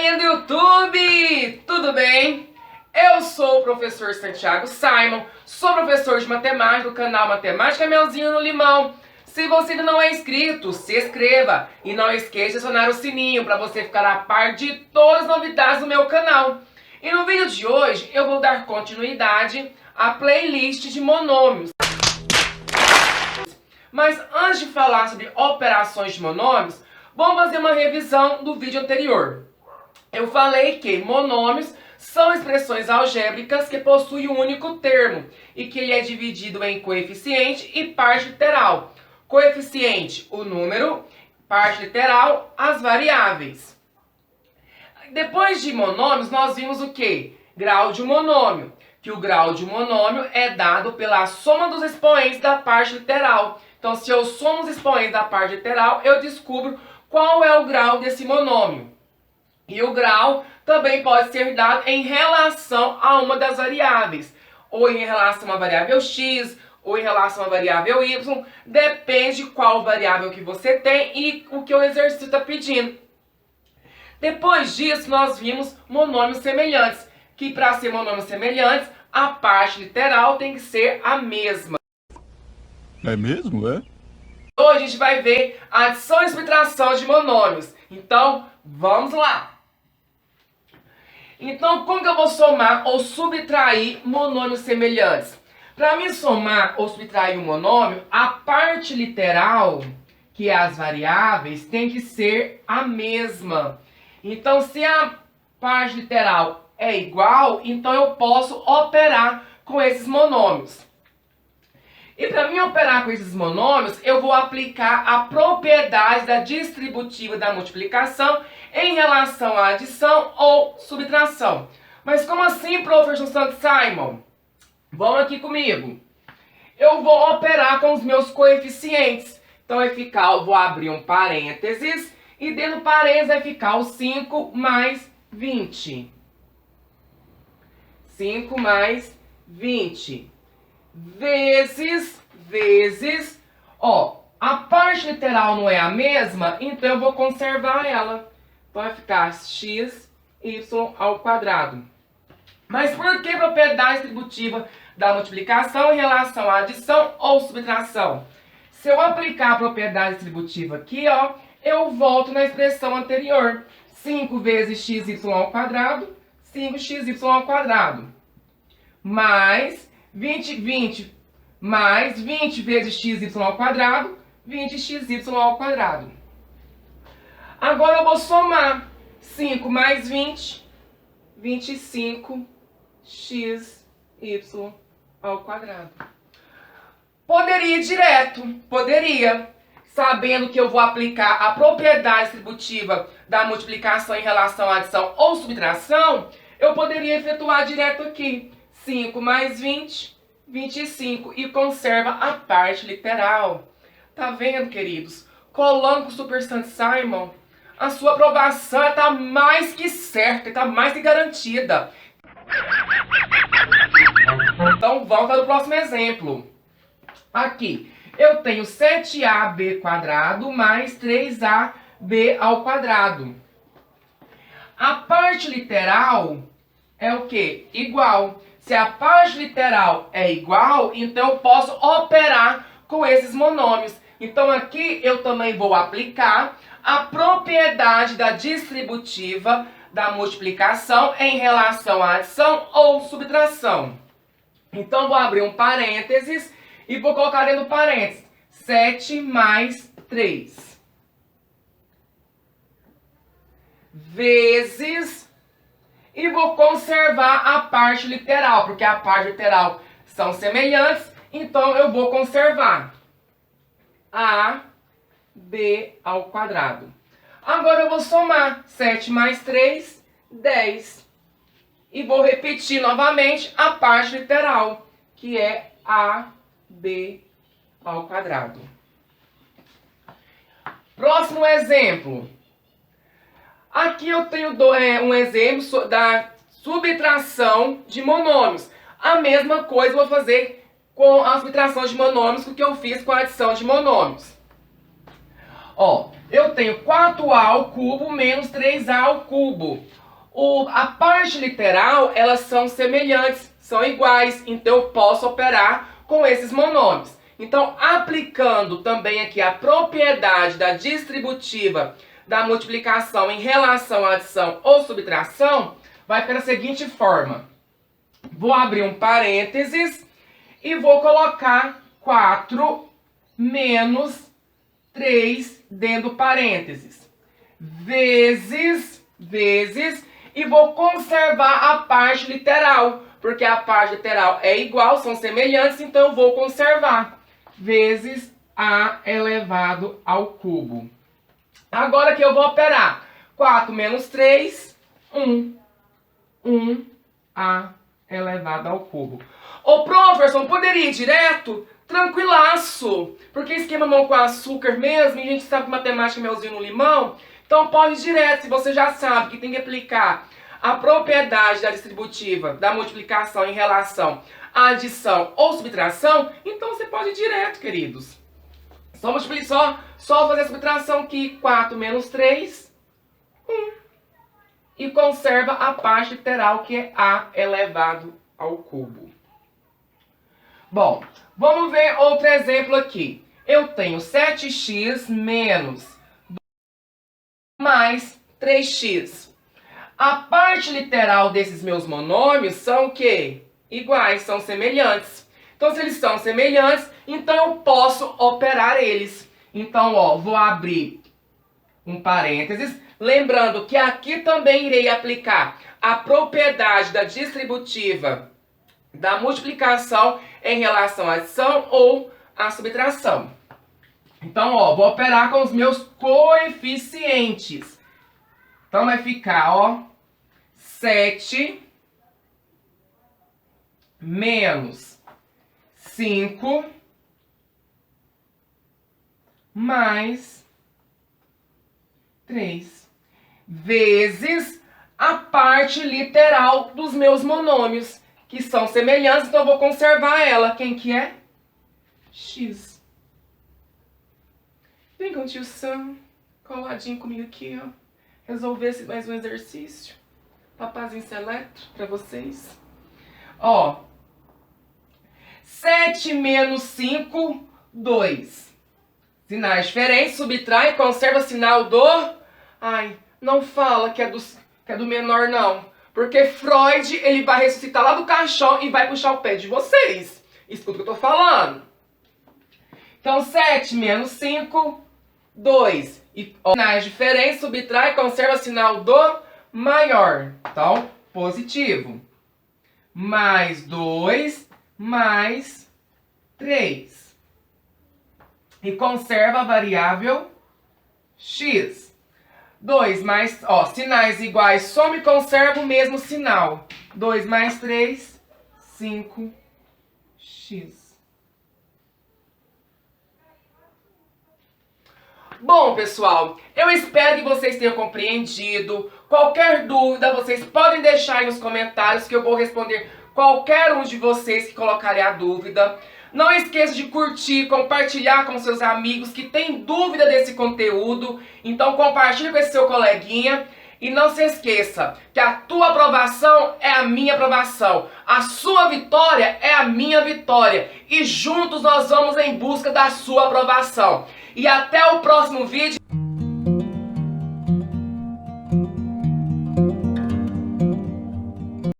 galerinha do YouTube, tudo bem? Eu sou o professor Santiago Simon, sou professor de matemática do canal Matemática Melzinho no Limão. Se você ainda não é inscrito, se inscreva e não esqueça de acionar o sininho para você ficar a par de todas as novidades do meu canal. E no vídeo de hoje eu vou dar continuidade à playlist de monômios. Mas antes de falar sobre operações de monômios, vamos fazer uma revisão do vídeo anterior. Eu falei que monômios são expressões algébricas que possuem um único termo e que ele é dividido em coeficiente e parte literal. Coeficiente, o número, parte literal, as variáveis. Depois de monômios, nós vimos o quê? Grau de um monômio. Que o grau de um monômio é dado pela soma dos expoentes da parte literal. Então, se eu somo os expoentes da parte literal, eu descubro qual é o grau desse monômio. E o grau também pode ser dado em relação a uma das variáveis. Ou em relação a uma variável x, ou em relação a uma variável y. Depende de qual variável que você tem e o que o exercício está pedindo. Depois disso, nós vimos monômios semelhantes. Que para ser monômios semelhantes, a parte literal tem que ser a mesma. É mesmo, é? Hoje a gente vai ver a adição e subtração de monômios. Então, vamos lá! Então, como que eu vou somar ou subtrair monômios semelhantes? Para mim somar ou subtrair um monômio, a parte literal, que é as variáveis, tem que ser a mesma. Então, se a parte literal é igual, então eu posso operar com esses monômios. E para mim operar com esses monômios, eu vou aplicar a propriedade da distributiva da multiplicação em relação à adição ou subtração. Mas como assim, professor Santo Simon? Vamos aqui comigo. Eu vou operar com os meus coeficientes. Então vai ficar, eu vou abrir um parênteses e dentro do parênteses vai ficar o 5 mais 20. 5 mais 20. Vezes, ó, a parte literal não é a mesma, então eu vou conservar ela. Então vai ficar x, y ao quadrado. Mas por que propriedade distributiva da multiplicação em relação à adição ou subtração? Se eu aplicar a propriedade distributiva aqui, ó, eu volto na expressão anterior. 5 vezes xy ao quadrado, 5xy ao quadrado. Mais 20 mais 20 vezes xy ao quadrado, 20xy ao quadrado. Agora eu vou somar 5 mais 20, 25xy ao quadrado. Poderia ir direto, poderia. Sabendo que eu vou aplicar a propriedade distributiva da multiplicação em relação à adição ou subtração, eu poderia efetuar direto aqui. 5 mais 20, 25 e conserva a parte literal. Tá vendo, queridos? Colando com o Super Santo Simon, a sua aprovação está mais que certa, está mais que garantida. Então vamos para o próximo exemplo. Aqui, eu tenho 7ab² mais 3ab ao quadrado. A parte literal é o quê? Igual. Se a parte literal é igual, então eu posso operar com esses monômios. Então aqui eu também vou aplicar a propriedade da distributiva da multiplicação em relação à adição ou subtração. Então vou abrir um parênteses e vou colocar dentro do parênteses 7 mais 3 vezes... E vou conservar a parte literal, porque a parte literal são semelhantes, então eu vou conservar AB ao quadrado. Agora eu vou somar 7 mais 3, 10. E vou repetir novamente a parte literal, que é AB ao quadrado. Próximo exemplo. Aqui eu tenho um exemplo da subtração de monômios. A mesma coisa eu vou fazer com a subtração de monômios que eu fiz com a adição de monômios. Ó, eu tenho 4a ao cubo menos 3a ao cubo. A parte literal, elas são semelhantes, são iguais, então eu posso operar com esses monômios. Então, aplicando também aqui a propriedade da distributiva da multiplicação em relação à adição ou subtração, vai ficar da seguinte forma. Vou abrir um parênteses e vou colocar 4 menos 3 dentro do parênteses. Vezes, e vou conservar a parte literal, porque a parte literal é igual, são semelhantes, então eu vou conservar. Vezes a elevado ao cubo. Agora que eu vou operar 4 menos 3, 1. 1a elevado ao cubo. Ô, professor, não poderia ir direto? Tranquilaço, porque esquema mão com açúcar mesmo, e a gente sabe que matemática é melzinho no limão, então pode ir direto, se você já sabe que tem que aplicar a propriedade da distributiva, da multiplicação em relação à adição ou subtração, então você pode ir direto, queridos. Só fazer a subtração aqui, 4 menos 3, 1. E conserva a parte literal, que é a elevado ao cubo. Bom, vamos ver outro exemplo aqui. Eu tenho 7x menos 2 mais 3x. A parte literal desses meus monômios são o quê? Iguais, são semelhantes. Então, se eles são semelhantes, então eu posso operar eles. Então, ó, vou abrir um parênteses. Lembrando que aqui também irei aplicar a propriedade da distributiva da multiplicação em relação à adição ou à subtração. Então, ó, vou operar com os meus coeficientes. Então, vai ficar, ó, 7 menos 5 mais 3 vezes a parte literal dos meus monômios, que são semelhantes, então eu vou conservar ela. Quem que é? X. Vem com o tio Sam, coladinho comigo aqui, ó. Resolver mais um exercício. Papazinho seleto pra vocês. Ó. 7 menos 5, 2. Sinais diferentes, subtrai, conserva sinal do... Ai, não fala que é do menor, não. Porque Freud, ele vai ressuscitar lá do caixão e vai puxar o pé de vocês. Escuta o que eu tô falando. Então, 7 menos 5, 2. E ó, sinais diferentes, subtrai, conserva sinal do maior. Então, positivo. Mais 2, mais 3. E conserva a variável x. 2 mais, ó, sinais iguais, soma e conserva o mesmo sinal. 2 mais 3, 5x. Bom, pessoal, eu espero que vocês tenham compreendido. Qualquer dúvida, vocês podem deixar aí nos comentários que eu vou responder qualquer um de vocês que colocarem a dúvida. Não esqueça de curtir, compartilhar com seus amigos que têm dúvida desse conteúdo. Então compartilhe com esse seu coleguinha. E não se esqueça que a tua aprovação é a minha aprovação. A sua vitória é a minha vitória. E juntos nós vamos em busca da sua aprovação. E até o próximo vídeo.